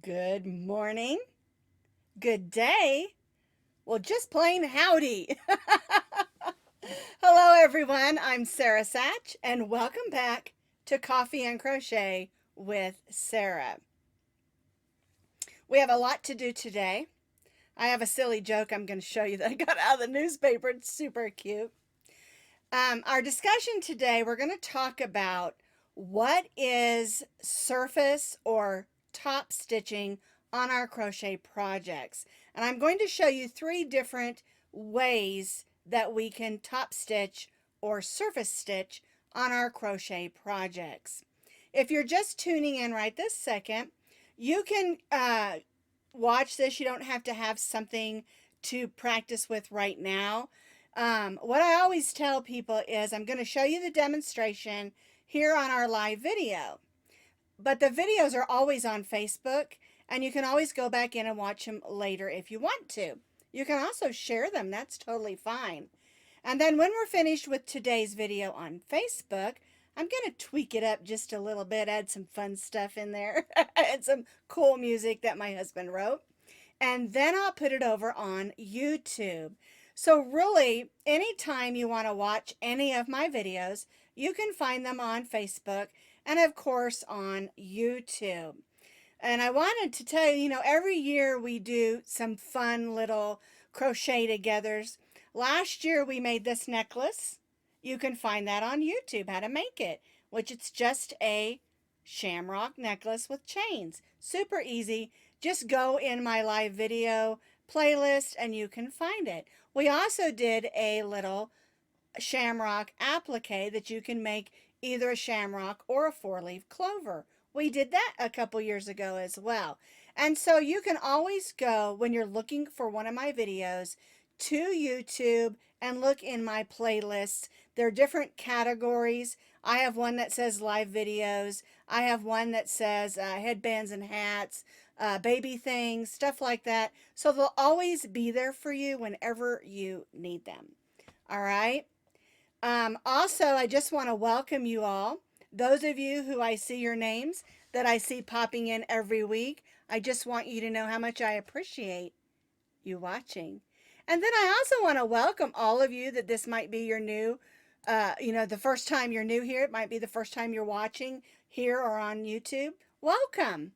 Good morning, good day, well, just plain howdy. Hello, everyone. I'm Sara SAch, and welcome back to Coffee and Crochet with Sara. We have a lot to do today. I have a silly joke I'm going to show you that I got out of the newspaper. It's super cute. Our discussion today, we're going to talk about what is surface or top stitching on our crochet projects. And I'm going to show you 3 different ways that we can top stitch or surface stitch on our crochet projects. If you're just tuning in right this second, you can watch this. You don't have to have something to practice with right now. What I always tell people is I'm going to show you the demonstration here on our live video. But the videos are always on Facebook, and you can always go back in and watch them later if you want to. You can also share them. That's totally fine. And then when we're finished with today's video on Facebook, I'm going to tweak it up just a little bit, add some fun stuff in there, and some cool music that my husband wrote. And then I'll put it over on YouTube. So really, anytime you want to watch any of my videos, you can find them on Facebook and of course on YouTube. And I wanted to tell you, every year we do some fun little crochet togethers. Last year we made this necklace. You can find that on YouTube, how to make it, which it's just a shamrock necklace with chains. Super easy. Just go in my live video playlist and you can find it. We also did a little shamrock applique that you can make either a shamrock or a 4-leaf clover. We did that a couple years ago as well. And so you can always go, when you're looking for one of my videos, to YouTube and look in my playlists. There are different categories. I have one that says live videos. I have one that says headbands and hats, baby things, stuff like that. So they'll always be there for you whenever you need them. All right. Also, I just want to welcome you all. Those of you who I see your names that I see popping in every week, I just want you to know how much I appreciate you watching. And then I also want to welcome all of you that this might be your new, the first time you're new here. It might be the first time you're watching here or on YouTube. Welcome.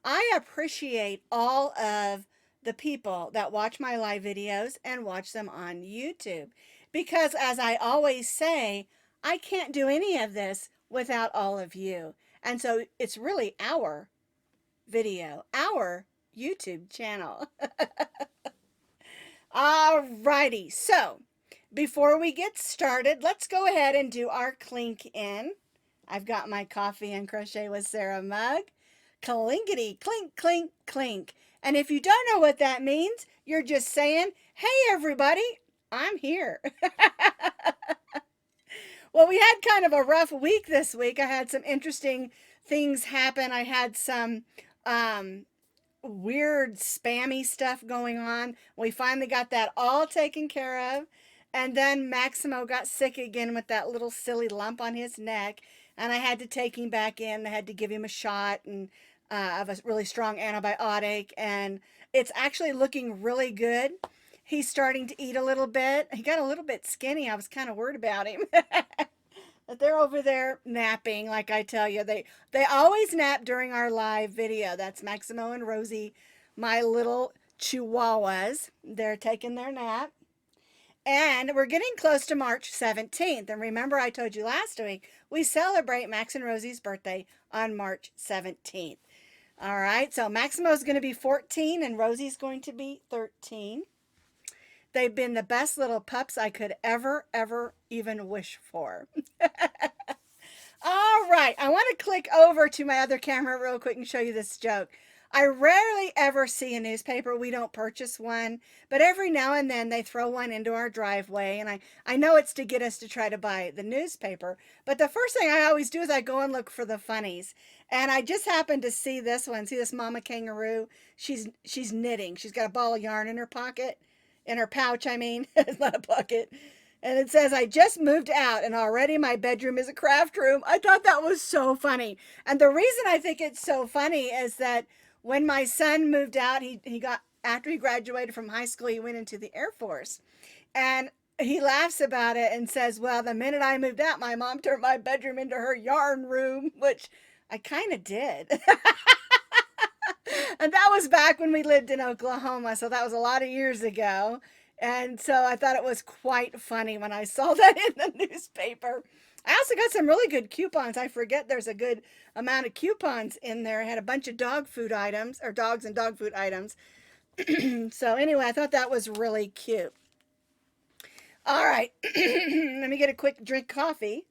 I appreciate all of the people that watch my live videos and watch them on YouTube. Because as I always say, I can't do any of this without all of you. And so it's really our video, our YouTube channel. Alrighty, so before we get started, let's go ahead and do our clink in. I've got my Coffee and Crochet with Sara mug. Clinkety, clink, clink, clink. And if you don't know what that means, you're just saying, hey everybody, I'm here. Well, we had kind of a rough week this week. I had some interesting things happen. I had some weird spammy stuff going on. We finally got that all taken care of. And then Maximo got sick again with that little silly lump on his neck. And I had to take him back in. I had to give him a shot and of a really strong antibiotic. And it's actually looking really good. He's starting to eat a little bit. He got a little bit skinny. I was kind of worried about him. But they're over there napping, like I tell you. They always nap during our live video. That's Maximo and Rosie, my little chihuahuas. They're taking their nap. And we're getting close to March 17th. And remember, I told you last week, we celebrate Max and Rosie's birthday on March 17th. All right, so Maximo's going to be 14 and Rosie's going to be 13. They've been the best little pups I could ever even wish for. All right, I want to click over to my other camera real quick and show you this joke. I rarely ever see a newspaper. We don't purchase one, but every now and then they throw one into our driveway, and I know it's to get us to try to buy the newspaper, but the first thing I always do is I go and look for the funnies. And I just happened to see this one. See this mama kangaroo? She's knitting. She's got a ball of yarn in her pocket. In her pouch, I mean. It's not a bucket. And it says, I just moved out and already my bedroom is a craft room. I thought that was so funny. And the reason I think it's so funny is that when my son moved out, he got, after he graduated from high school, he went into the Air Force. And he laughs about it and says, well, the minute I moved out, my mom turned my bedroom into her yarn room, which I kind of did. And that was back when we lived in Oklahoma. So that was a lot of years ago. And so I thought it was quite funny when I saw that in the newspaper. I also got some really good coupons. I forget there's a good amount of coupons in there. I had a bunch of dog food items, or dogs and dog food items. So anyway, I thought that was really cute. All right, let me get a quick drink coffee.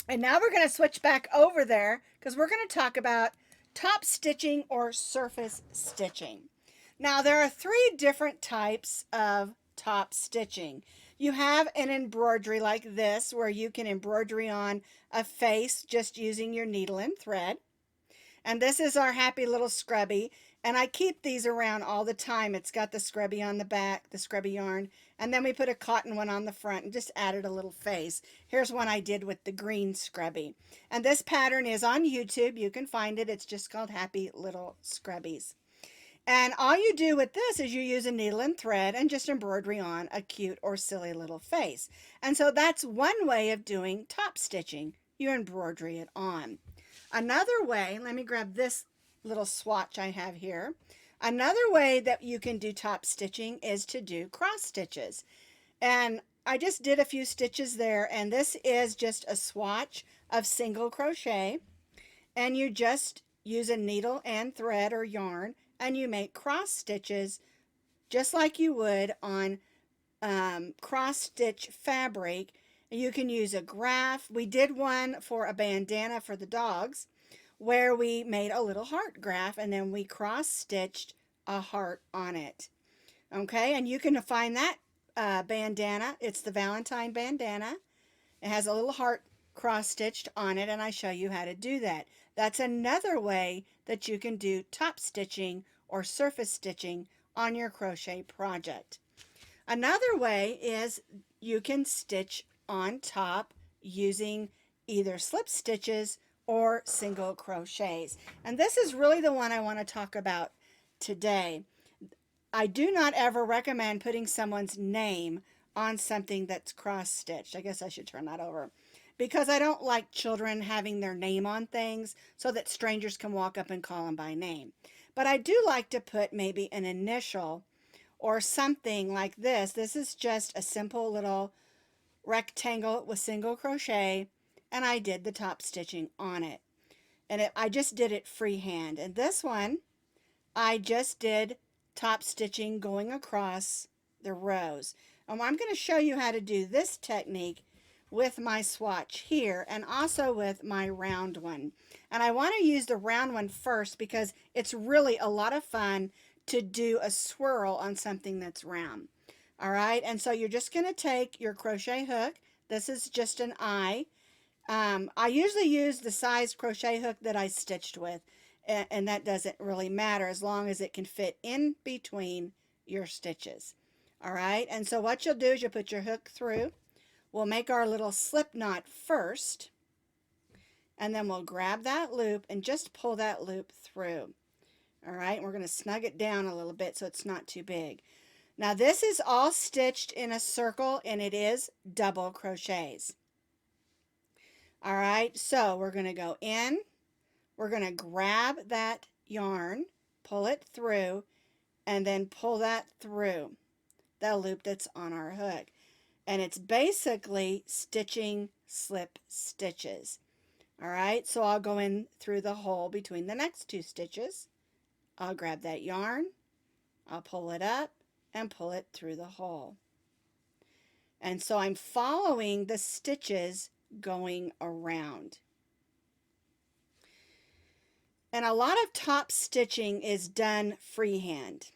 And now we're going to switch back over there because we're going to talk about top stitching or surface stitching. Now there are three different types of top stitching. You have an embroidery like this where you can embroidery on a face just using your needle and thread. And this is our happy little scrubby. And I keep these around all the time. It's got the scrubby on the back, the scrubby yarn. And then we put a cotton one on the front and just added a little face. Here's one I did with the green scrubby. And this pattern is on YouTube. You can find it. It's just called Happy Little Scrubbies. And all you do with this is you use a needle and thread and just embroidery on a cute or silly little face. And so that's one way of doing top stitching. You embroidery it on. Another way, let me grab this little swatch I have here. Another way that you can do top stitching is to do cross stitches. And I just did a few stitches there, and this is just a swatch of single crochet. And you just use a needle and thread or yarn, and you make cross stitches just like you would on cross stitch fabric. You can use a graph. We did one for a bandana for the dogs where we made a little heart graph and then we cross stitched a heart on it. Okay, and you can find that bandana. It's the Valentine bandana. It has a little heart cross stitched on it, and I show you how to do that. That's another way that you can do top stitching or surface stitching on your crochet project. Another way is you can stitch on top using either slip stitches or single crochets. And this is really the one I want to talk about today. I do not ever recommend putting someone's name on something that's cross stitched. I guess I should turn that over, because I don't like children having their name on things so that strangers can walk up and call them by name. But I do like to put maybe an initial or something like this. This is just a simple little rectangle with single crochet, and I did the top stitching on it. And I just did it freehand. And this one, I just did top stitching going across the rows. And I'm going to show you how to do this technique with my swatch here and also with my round one. And I want to use the round one first because it's really a lot of fun to do a swirl on something that's round. All right, and so you're just going to take your crochet hook. This is just an eye. I usually use the size crochet hook that I stitched with, and that doesn't really matter as long as it can fit in between your stitches. All right, and so what you'll do is you'll put your hook through. We'll make our little slip knot first, and then we'll grab that loop and just pull that loop through. All right, we're going to snug it down a little bit so it's not too big. Now this is all stitched in a circle, and it is double crochets. All right, so we're going to go in, we're going to grab that yarn, pull it through, and then pull that through the loop that's on our hook. And it's basically stitching slip stitches. All right, so I'll go in through the hole between the next two stitches. I'll grab that yarn, I'll pull it up and pull it through the hole. And so I'm following the stitches going around. And a lot of top stitching is done freehand.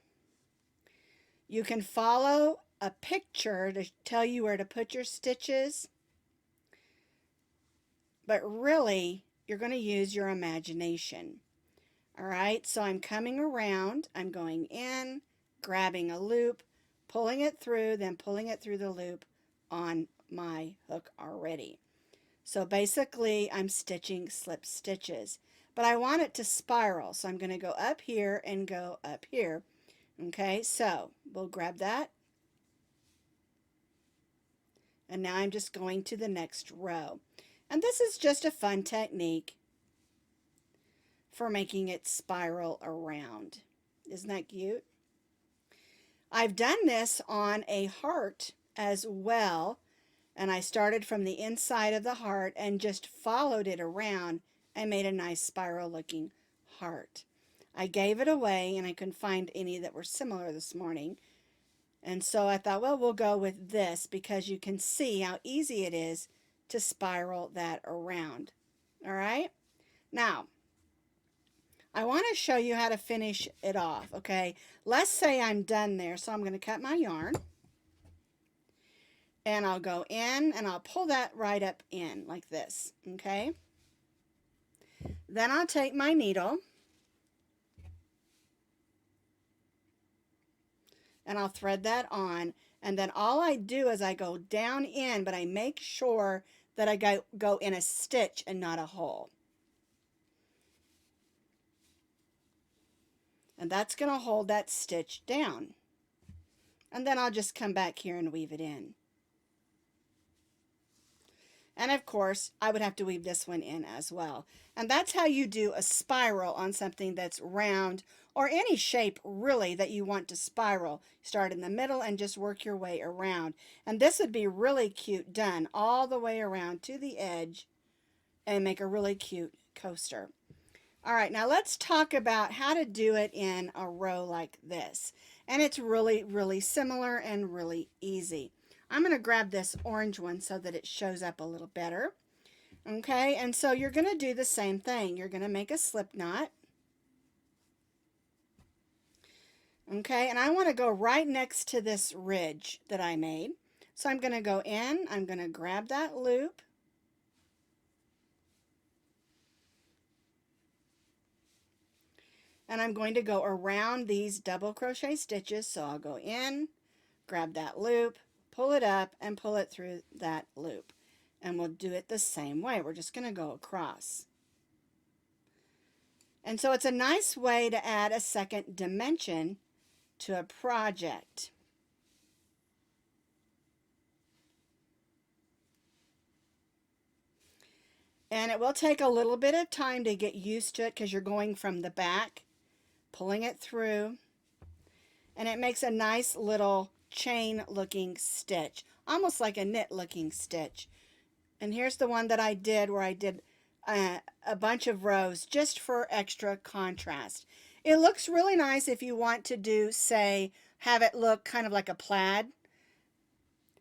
You can follow a picture to tell you where to put your stitches, but really you're going to use your imagination. All right, so I'm coming around, I'm going in, grabbing a loop, pulling it through, then pulling it through the loop on my hook already. So basically I'm stitching slip stitches, but I want it to spiral. So I'm going to go up here and go up here. Okay, so we'll grab that. And now I'm just going to the next row. And this is just a fun technique for making it spiral around. Isn't that cute? I've done this on a heart as well, and I started from the inside of the heart and just followed it around and made a nice spiral looking heart. I gave it away and I couldn't find any that were similar this morning, and so I thought, well, we'll go with this because you can see how easy it is to spiral that around. All right, now I want to show you how to finish it off. Okay, let's say I'm done there, so I'm going to cut my yarn and I'll go in and I'll pull that right up in like this. Okay, then I'll take my needle and I'll thread that on, and then all I do is I go down in, but I make sure that I go in a stitch and not a hole. And that's going to hold that stitch down. And then I'll just come back here and weave it in. And of course, I would have to weave this one in as well. And that's how you do a spiral on something that's round or any shape really that you want to spiral. Start in the middle and just work your way around. And this would be really cute done all the way around to the edge and make a really cute coaster. All right, now let's talk about how to do it in a row like this. And it's really, really similar and really easy. I'm going to grab this orange one so that it shows up a little better. Okay, and so you're going to do the same thing. You're going to make a slip knot. Okay, and I want to go right next to this ridge that I made. So I'm going to go in, I'm going to grab that loop. And I'm going to go around these double crochet stitches. So I'll go in, grab that loop, pull it up, and pull it through that loop. And we'll do it the same way. We're just going to go across. And so it's a nice way to add a second dimension to a project. And it will take a little bit of time to get used to it because you're going from the back, pulling it through, and it makes a nice little chain looking stitch, almost like a knit looking stitch. And here's the one that I did where I did a bunch of rows just for extra contrast. It looks really nice if you want to do, say, have it look kind of like a plaid,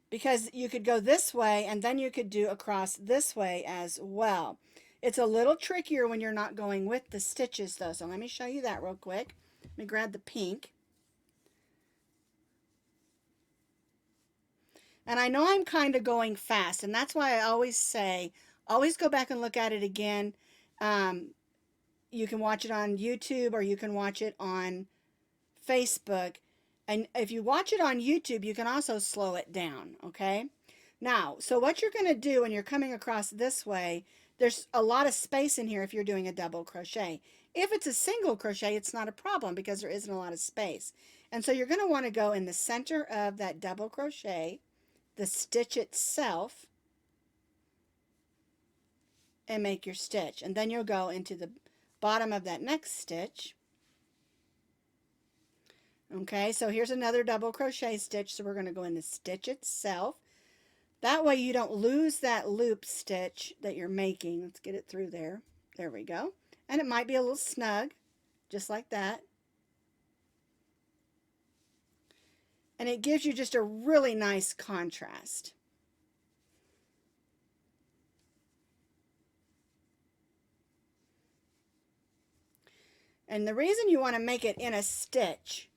because you could go this way and then you could do across this way as well. It's a little trickier when you're not going with the stitches though, so let me show you that real quick. Let me grab the pink. And I know I'm kind of going fast, and that's why I always say, always go back and look at it again. You can watch it on YouTube or you can watch it on Facebook. And if you watch it on YouTube, you can also slow it down, okay? Now, so what you're going to do when you're coming across this way, there's a lot of space in here if you're doing a double crochet. If it's a single crochet, it's not a problem because there isn't a lot of space. And so you're going to want to go in the center of that double crochet, the stitch itself, and make your stitch. And then you'll go into the bottom of that next stitch. Okay, so here's another double crochet stitch, so we're going to go in the stitch itself. That way you don't lose that loop stitch that you're making. Let's get it through there. There we go. And it might be a little snug, just like that. And it gives you just a really nice contrast. And the reason you want to make it in a stitch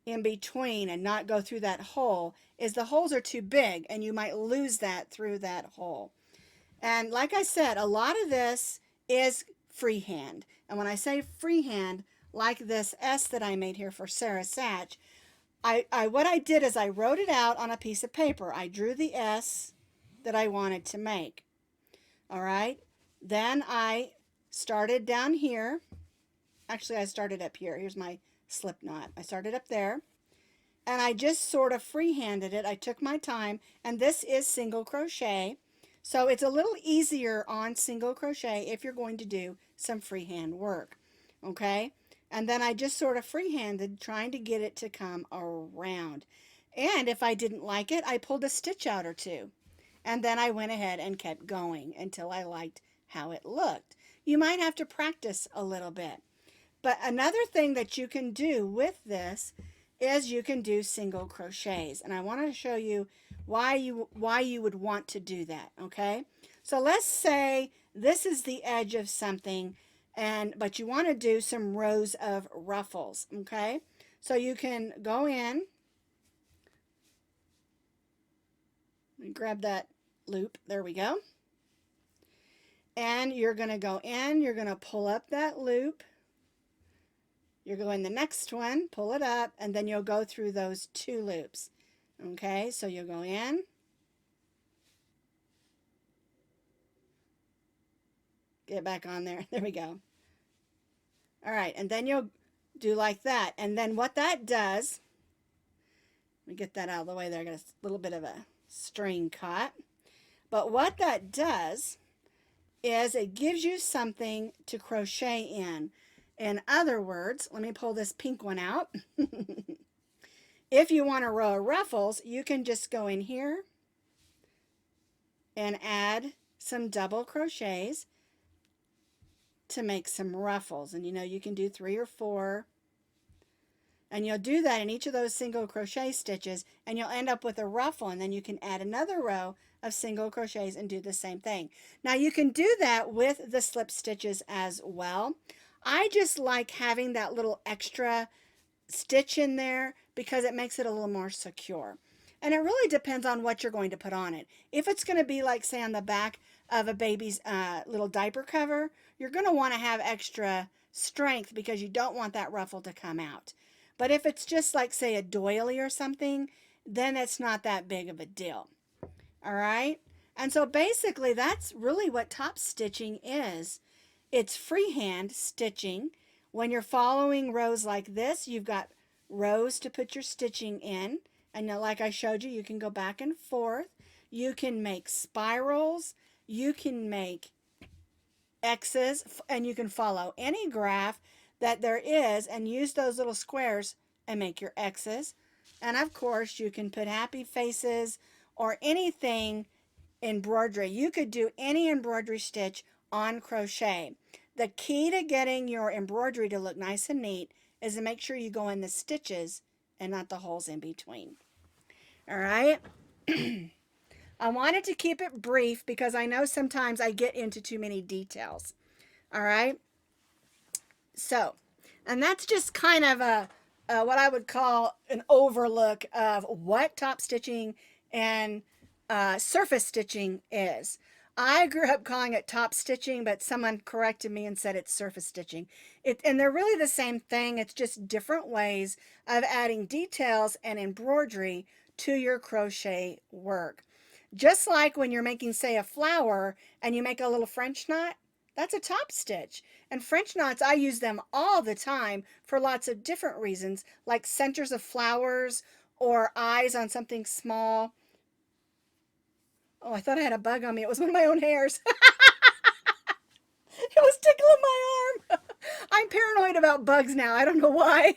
in between and not go through that hole is the holes are too big and you might lose that through that hole. And like I said, a lot of this is freehand. And when I say freehand, like this S that I made here for SAch, what I did is I wrote it out on a piece of paper. I drew the S that I wanted to make. All right. Then I started down here. Actually, I started up here. Here's my slip knot. I started up there, and I just sort of freehanded it. I took my time, and this is single crochet. So it's a little easier on single crochet if you're going to do some freehand work. Okay? And then I just sort of freehanded, trying to get it to come around. And if I didn't like it, I pulled a stitch out or two. And then I went ahead and kept going until I liked how it looked. You might have to practice a little bit. But another thing that you can do with this is you can do single crochets. And I want to show you why you would want to do that, okay? So let's say this is the edge of something, but you want to do some rows of ruffles, okay? So you can go in, grab that loop, there we go. And you're going to go in, you're going to pull up that loop. You're going the next one, pull it up, and then you'll go through those 2 loops. Okay, so you'll go in. Get back on there. There we go. All right, and then you'll do like that. And then what that does, let me get that out of the way there. I got a little bit of a string caught. But what that does is it gives you something to crochet in. In other words, let me pull this pink one out. If you want a row of ruffles, you can just go in here and add some double crochets to make some ruffles. And you know, you can do 3 or 4. And you'll do that in each of those single crochet stitches, and you'll end up with a ruffle, and then you can add another row of single crochets and do the same thing. Now you can do that with the slip stitches as well. I just like having that little extra stitch in there because it makes it a little more secure. And it really depends on what you're going to put on it. If it's going to be like, say, on the back of a baby's little diaper cover, you're going to want to have extra strength because you don't want that ruffle to come out. But if it's just like, say, a doily or something, then it's not that big of a deal. All right? And so basically that's really what top stitching is. It's freehand stitching. When you're following rows like this, you've got rows to put your stitching in. And now, like I showed you, you can go back and forth. You can make spirals. You can make X's, and you can follow any graph that there is and use those little squares and make your X's. And of course, you can put happy faces or anything embroidery. You could do any embroidery stitch on crochet. The key to getting your embroidery to look nice and neat is to make sure you go in the stitches and not the holes in between. All right. I wanted to keep it brief because I know sometimes I get into too many details. All right. So, and that's just kind of a what I would call an overlook of what top stitching and surface stitching is. I grew up calling it top stitching, but someone corrected me and said it's surface stitching. And they're really the same thing. It's just different ways of adding details and embroidery to your crochet work. Just like when you're making, say, a flower and you make a little French knot, that's a top stitch. And French knots, I use them all the time for lots of different reasons, like centers of flowers or eyes on something small. Oh, I thought I had a bug on me. It was one of my own hairs. It was tickling my arm. I'm paranoid about bugs now. I don't know why.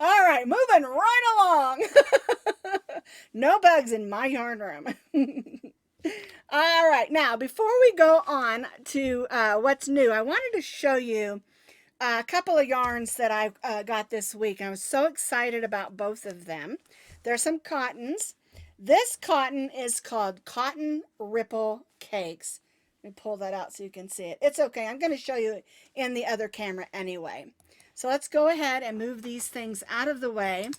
All right, moving right along. No bugs in my yarn room. All right, now before we go on to what's new, I wanted to show you a couple of yarns that I got this week. I was so excited about both of them. There's some cottons. This cotton is called Cotton Ripple Cakes. Let me pull that out so you can see it. It's okay. I'm going to show you in the other camera anyway. So let's go ahead and move these things out of the way.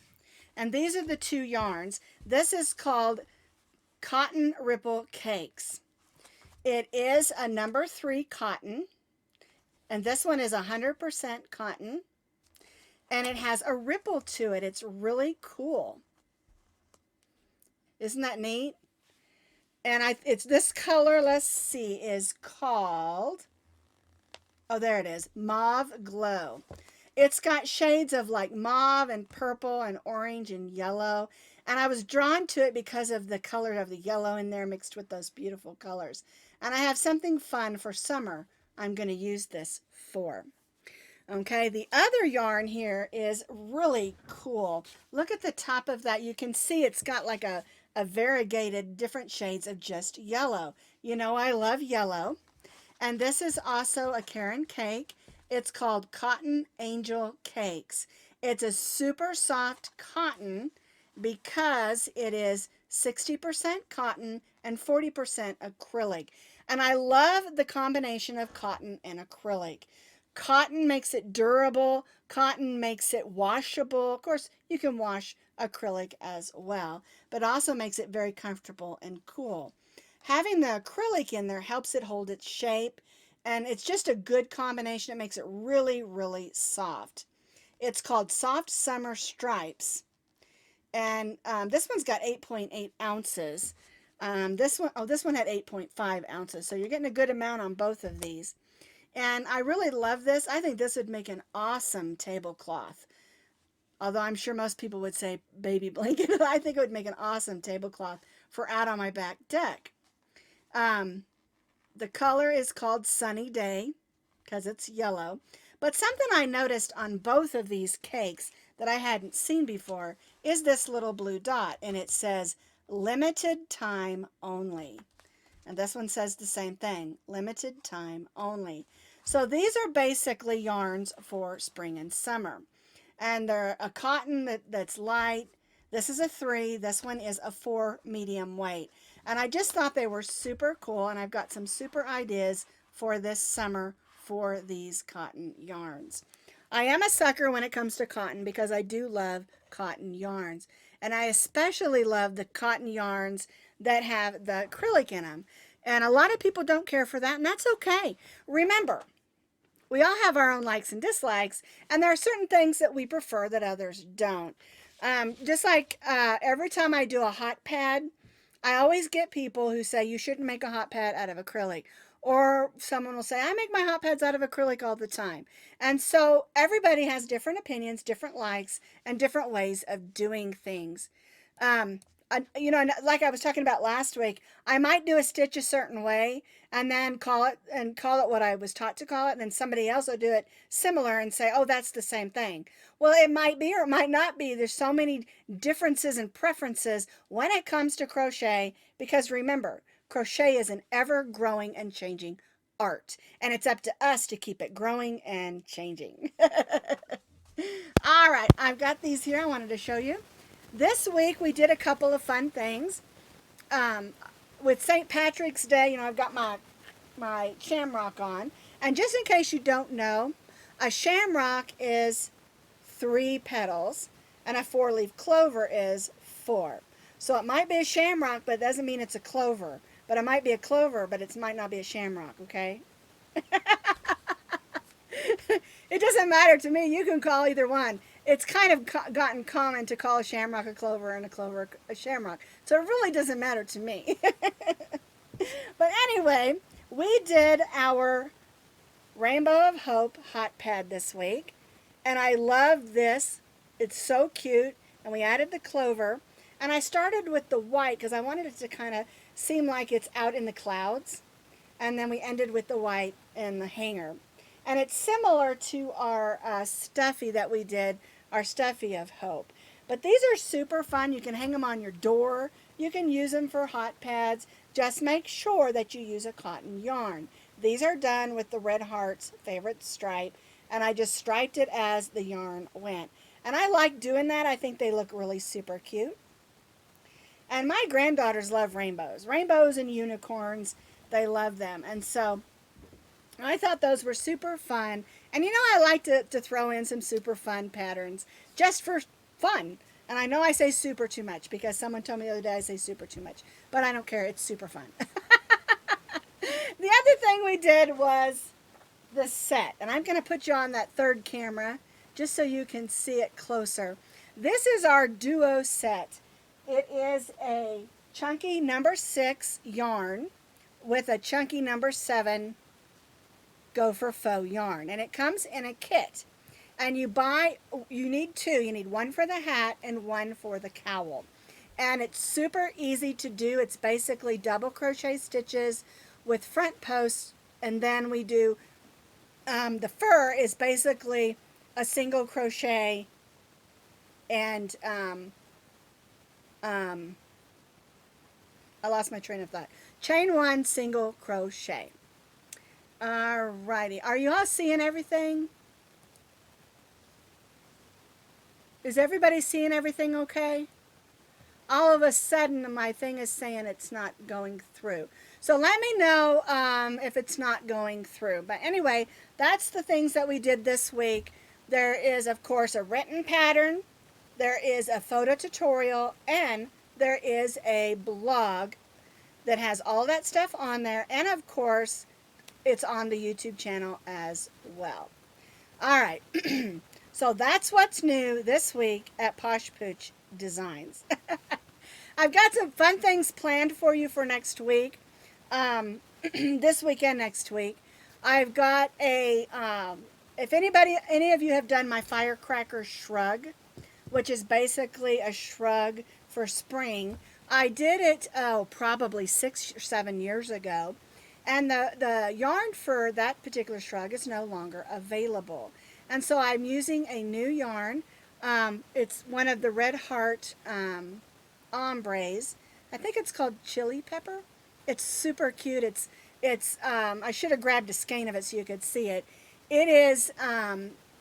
And these are the 2 yarns. This is called Cotton Ripple Cakes. It is a number 3 cotton. And this one is 100% cotton. And it has a ripple to it. It's really cool. Isn't that neat? And it's this color, let's see, is called, oh, there it is, Mauve Glow. It's got shades of like mauve and purple and orange and yellow. And I was drawn to it because of the color of the yellow in there mixed with those beautiful colors. And I have something fun for summer I'm going to use this for. Okay, the other yarn here is really cool. Look at the top of that. You can see it's got like a variegated different shades of just yellow. You know, I love yellow. And this is also a Caron cake. It's called Cotton Angel Cakes. It's a super soft cotton because it is 60% cotton and 40% acrylic. And I love the combination of cotton and acrylic. Cotton makes it durable. Cotton makes it washable. Of course, you can wash acrylic as well, but also makes it very comfortable and cool. Having the acrylic in there helps it hold its shape, and it's just a good combination. It makes it really, really soft. It's called Soft Summer Stripes, and this one's got 8.8 ounces. This one had 8.5 ounces, so you're getting a good amount on both of these. And I really love this. I think this would make an awesome tablecloth. Although I'm sure most people would say baby blanket, I think it would make an awesome tablecloth for out on my back deck. The color is called Sunny Day because it's yellow. But something I noticed on both of these cakes that I hadn't seen before is this little blue dot, and it says limited time only. And this one says the same thing, limited time only. So these are basically yarns for spring and summer. And they're a cotton that's light. This is a 3. This one is a 4 medium weight. And I just thought they were super cool. And I've got some super ideas for this summer for these cotton yarns. I am a sucker when it comes to cotton because I do love cotton yarns. And I especially love the cotton yarns that have the acrylic in them. And a lot of people don't care for that, and that's okay. Remember, we all have our own likes and dislikes, and there are certain things that we prefer that others don't. Just like every time I do a hot pad, I always get people who say you shouldn't make a hot pad out of acrylic. Or someone will say, I make my hot pads out of acrylic all the time. And so everybody has different opinions, different likes, and different ways of doing things. You know, like I was talking about last week, I might do a stitch a certain way and then call it what I was taught to call it, and then somebody else will do it similar and say, oh, that's the same thing. Well, it might be or it might not be. There's so many differences and preferences when it comes to crochet, because remember, crochet is an ever-growing and changing art, and it's up to us to keep it growing and changing. All right, I've got these here I wanted to show you. This week we did a couple of fun things. With St. Patrick's Day, you know, I've got my shamrock on. And just in case you don't know, a shamrock is 3 petals and a 4-leaf clover is 4. So it might be a shamrock, but it doesn't mean it's a clover. But it might be a clover, but it might not be a shamrock, okay? It doesn't matter to me. You can call either one. It's kind of gotten common to call a shamrock a clover and a clover a shamrock. So it really doesn't matter to me. But anyway, we did our Rainbow of Hope hot pad this week. And I love this. It's so cute. And we added the clover. And I started with the white because I wanted it to kind of seem like it's out in the clouds. And then we ended with the white and the hanger. And it's similar to our stuffy that we did, our Stuffy of Hope. But these are super fun. You can hang them on your door. You can use them for hot pads. Just make sure that you use a cotton yarn. These are done with the Red Heart's favorite stripe. And I just striped it as the yarn went. And I like doing that. I think they look really super cute. And my granddaughters love rainbows. Rainbows and unicorns, they love them. And so I thought those were super fun. And you know, I like to throw in some super fun patterns just for fun. And I know I say super too much because someone told me the other day I say super too much. But I don't care. It's super fun. The other thing we did was the set. And I'm going to put you on that third camera just so you can see it closer. This is our duo set. It is a chunky number 6 yarn with a chunky number 7 Go for Faux yarn. And it comes in a kit. And you need two. You need one for the hat and one for the cowl. And it's super easy to do. It's basically double crochet stitches with front posts. And then we do, the fur is basically a single crochet and, I lost my train of thought. Chain 1, single crochet. Alrighty. Are you all seeing everything? Is everybody seeing everything okay? All of a sudden, my thing is saying it's not going through. So let me know if it's not going through. But anyway, that's the things that we did this week. There is, of course, a written pattern. There is a photo tutorial. And there is a blog that has all that stuff on there. And, of course, it's on the YouTube channel as well. All right. So that's what's new this week at Posh Pooch Designs. I've got some fun things planned for you for next week. This weekend, next week. I've got a, if any of you have done my firecracker shrug, which is basically a shrug for spring. I did it, probably 6 or 7 years ago. And the yarn for that particular shrug is no longer available. And so I'm using a new yarn. It's one of the Red Heart ombres. I think it's called Chili Pepper. It's super cute. It's I should have grabbed a skein of it so you could see it. It is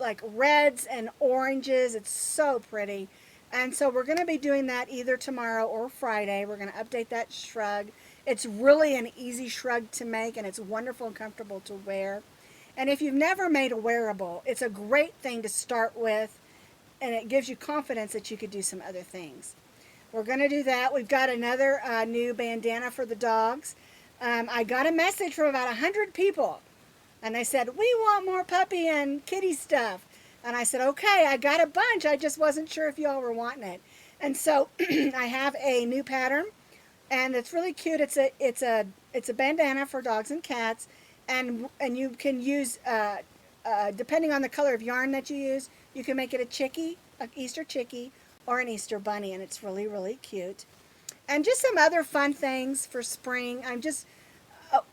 like reds and oranges. It's so pretty. And so we're going to be doing that either tomorrow or Friday. We're going to update that shrug. It's really an easy shrug to make, and it's wonderful and comfortable to wear. And if you've never made a wearable, it's a great thing to start with, and it gives you confidence that you could do some other things. We're going to do that. We've got another new bandana for the dogs. I got a message from about 100 people, and they said, we want more puppy and kitty stuff. And I said, okay, I got a bunch. I just wasn't sure if y'all were wanting it. And so I have a new pattern, and it's really cute. It's a bandana for dogs and cats. And you can use, depending on the color of yarn that you use, you can make it a chickie, an Easter chickie, or an Easter bunny, and it's really, really cute. And just some other fun things for spring.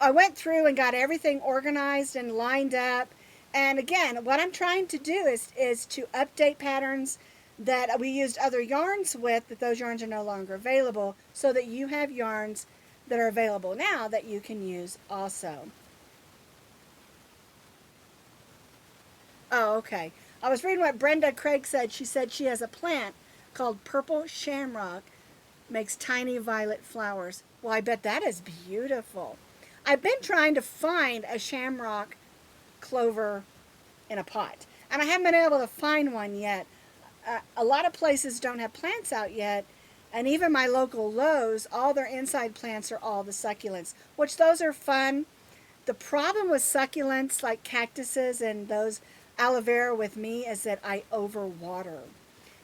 I went through and got everything organized and lined up. And again, what I'm trying to do is to update patterns that we used other yarns with, that those yarns are no longer available, so that you have yarns that are available now that you can use also. Oh, okay. I was reading what Brenda Craig said. She said she has a plant called Purple Shamrock. Makes tiny violet flowers. Well, I bet that is beautiful. I've been trying to find a shamrock clover in a pot, and I haven't been able to find one yet. A lot of places don't have plants out yet, and even my local Lowe's, all their inside plants are all the succulents, which those are fun. The problem with succulents like cactuses and those aloe vera with me is that I overwater,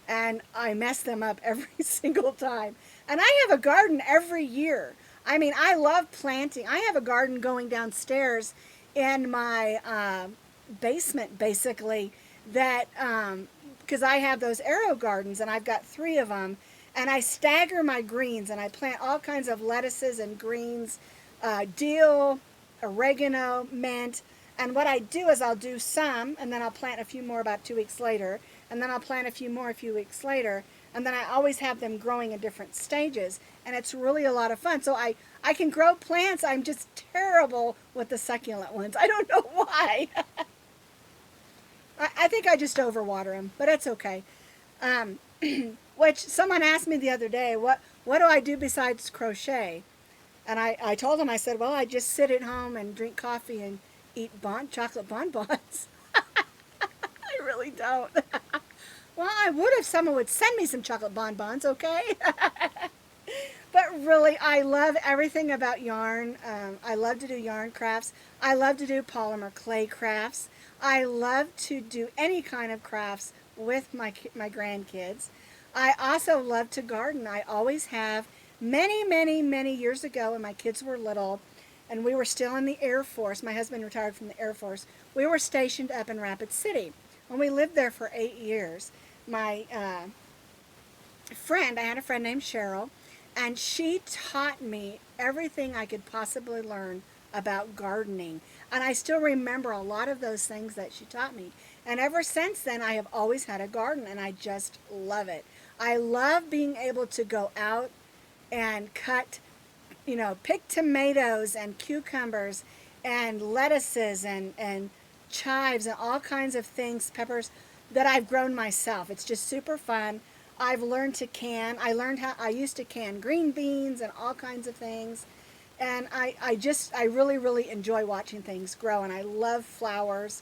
and I mess them up every single time. And I have a garden every year. I mean, I love planting. I have a garden going downstairs in my basement, basically, that because I have those arrow gardens, and I've got 3 of them, and I stagger my greens, and I plant all kinds of lettuces and greens, dill, oregano, mint. And what I do is I'll do some, and then I'll plant a few more about 2 weeks later, and then I'll plant a few more a few weeks later, and then I always have them growing in different stages, and it's really a lot of fun. So I can grow plants. I'm just terrible with the succulent ones. I don't know why. I think I just overwater them, but that's okay. Which someone asked me the other day, what do I do besides crochet? And I told them, I said, well, I just sit at home and drink coffee and eat chocolate bonbons. I really don't. Well, I would if someone would send me some chocolate bonbons, okay? But really, I love everything about yarn. I love to do yarn crafts. I love to do polymer clay crafts. I love to do any kind of crafts with my grandkids. I also love to garden. I always have many, many, many years ago when my kids were little and we were still in the Air Force. My husband retired from the Air Force. We were stationed up in Rapid City, and we lived there for 8 years. My I had a friend named Cheryl, and she taught me everything I could possibly learn about gardening. And I still remember a lot of those things that she taught me. And ever since then, I have always had a garden, and I just love it. I love being able to go out and cut, pick tomatoes and cucumbers and lettuces and chives and all kinds of things, peppers that I've grown myself. It's just super fun. I've learned to can. I learned how I used to can green beans and all kinds of things. And I really, really enjoy watching things grow. And I love flowers.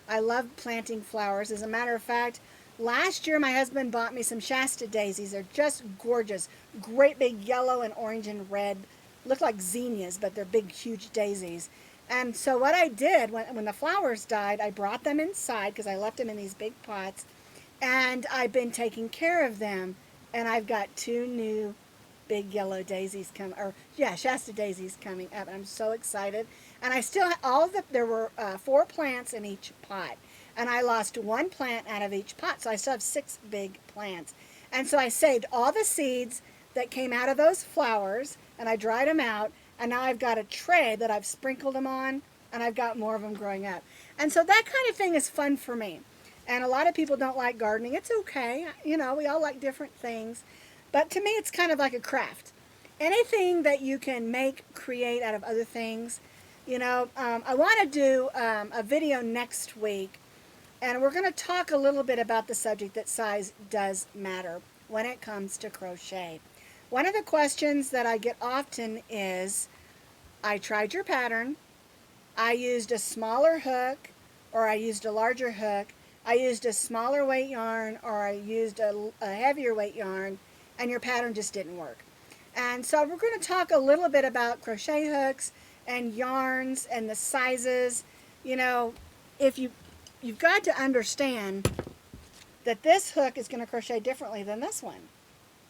I love planting flowers. As a matter of fact, last year my husband bought me some Shasta daisies. They're just gorgeous. Great big yellow and orange and red. Look like zinnias, but they're big, huge daisies. And so what I did, when the flowers died, I brought them inside because I left them in these big pots. And I've been taking care of them. And I've got 2 new big yellow daisies Shasta daisies coming up. I'm so excited. And I still there were 4 plants in each pot. And I lost 1 plant out of each pot. So I still have 6 big plants. And so I saved all the seeds that came out of those flowers, and I dried them out. And now I've got a tray that I've sprinkled them on, and I've got more of them growing up. And so that kind of thing is fun for me. And a lot of people don't like gardening. It's okay. We all like different things. But to me, it's kind of like a craft. Anything that you can create out of other things. I want to do a video next week, and we're going to talk a little bit about the subject that size does matter when it comes to crochet. One of the questions that I get often is, I tried your pattern, I used a smaller hook, or I used a larger hook, I used a smaller weight yarn, or I used a heavier weight yarn, and your pattern just didn't work. And so we're going to talk a little bit about crochet hooks and yarns and the sizes. If you've got to understand that this hook is going to crochet differently than this one.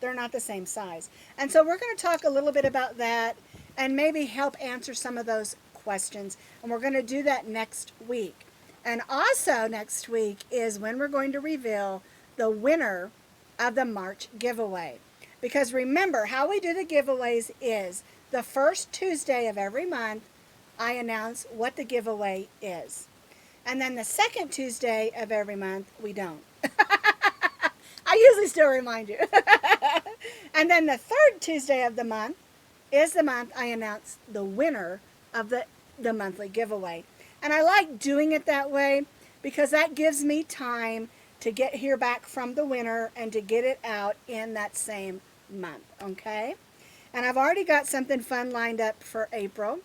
They're not the same size. And so we're going to talk a little bit about that and maybe help answer some of those questions. And we're going to do that next week. And also next week is when we're going to reveal the winner of the March giveaway. Because remember, how we do the giveaways is the first Tuesday of every month, I announce what the giveaway is. And then the second Tuesday of every month, we don't. I usually still remind you. And then the third Tuesday of the month is the month I announce the winner of the monthly giveaway. And I like doing it that way because that gives me time to hear back from the winner and to get it out in that same month, okay? And I've already got something fun lined up for April.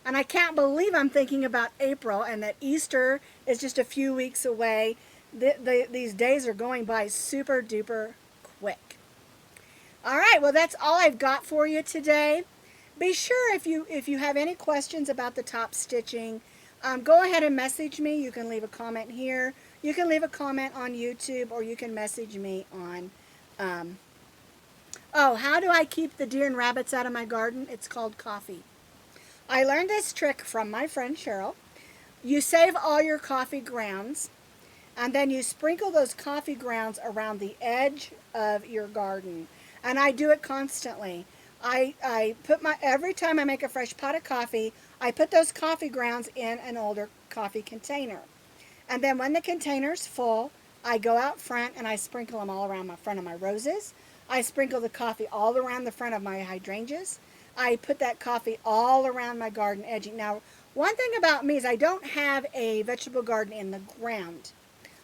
And I can't believe I'm thinking about April and that Easter is just a few weeks away. These days are going by super duper quick. All right, well, that's all I've got for you today. Be sure if you have any questions about the top stitching, go ahead and message me. You can leave a comment here. You can leave a comment on YouTube, or you can message me on, how do I keep the deer and rabbits out of my garden? It's called coffee. I learned this trick from my friend Cheryl. You save all your coffee grounds, and then you sprinkle those coffee grounds around the edge of your garden. And I do it constantly. Every time I make a fresh pot of coffee, I put those coffee grounds in an older coffee container. And then when the container's full, I go out front and I sprinkle them all around the front of my roses. I sprinkle the coffee all around the front of my hydrangeas. I put that coffee all around my garden edging. Now, one thing about me is I don't have a vegetable garden in the ground.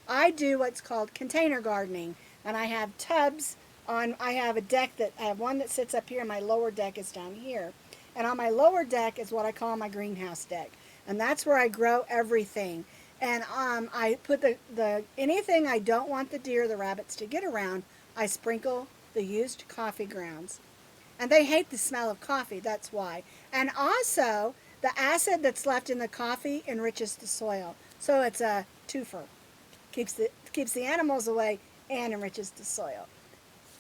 I do what's called container gardening, and I have tubs I have a deck I have one that sits up here, and my lower deck is down here. And on my lower deck is what I call my greenhouse deck. And that's where I grow everything. And I put anything I don't want the deer, the rabbits to get around, I sprinkle the used coffee grounds. And they hate the smell of coffee, that's why. And also, the acid that's left in the coffee enriches the soil. So it's a twofer. Keeps the animals away and enriches the soil.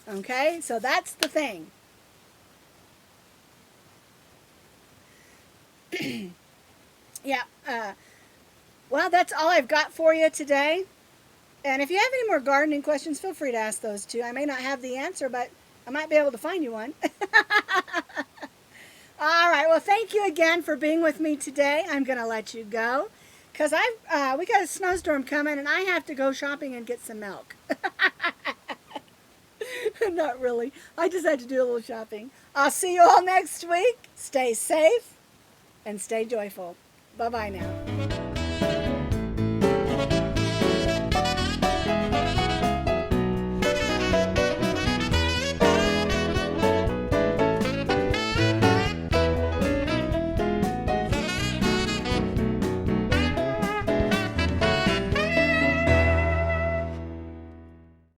Okay, so that's the thing. Yeah. Well, that's all I've got for you today. And if you have any more gardening questions, feel free to ask those too. I may not have the answer, but I might be able to find you one. All right. Well, thank you again for being with me today. I'm going to let you go because we got a snowstorm coming and I have to go shopping and get some milk. Not really. I just had to do a little shopping. I'll see you all next week. Stay safe and stay joyful. Bye-bye now.